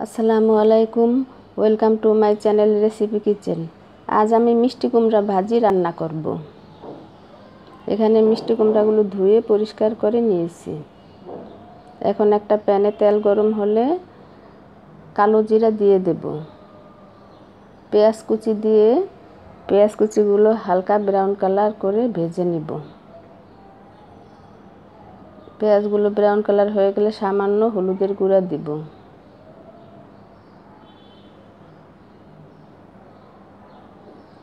আসসালামু আলাইকুম, welcome to my channel recipe kitchen. আজ আমি মিষ্টি কুমড়া ভাজি রান্না করব। এখানে মিষ্টি কুমড়াগুলো ধুয়ে পরিষ্কার করে নিয়েছি। এখন একটা প্যানে তেল গরম হলে কালো জিরা দিয়ে দেব। পেঁয়াজ কুচি দিয়ে পেঁয়াজ কুচিগুলো হালকা ব্রাউন কালার করে ভেজে নিব। পেঁয়াজগুলো ব্রাউন কালার হয়ে গেলে সামান্য হলুদের গুঁড়া দিব।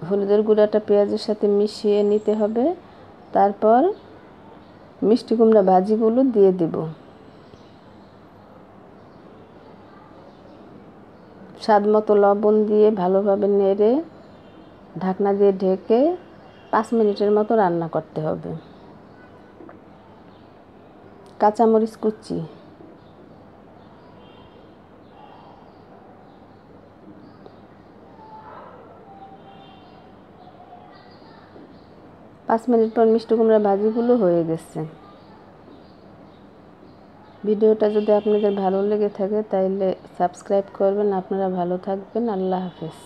হলুদের গুঁড়াটা পেঁয়াজের সাথে মিশিয়ে নিতে হবে। তারপর মিষ্টি কুমড়া ভাজিগুলো দিয়ে দেব। স্বাদ মতো লবণ দিয়ে ভালোভাবে নেড়ে ঢাকনা দিয়ে ঢেকে 5 মিনিটের মতো রান্না করতে হবে। কাঁচামরিচ কুচি, পাঁচ মিনিট পর মিষ্টি কুমড়া ভাজিগুলো হয়ে গেছে। ভিডিওটা যদি আপনাদের ভালো লেগে থাকে তাহলে সাবস্ক্রাইব করবেন। আপনারা ভালো থাকবেন। আল্লাহ হাফেজ।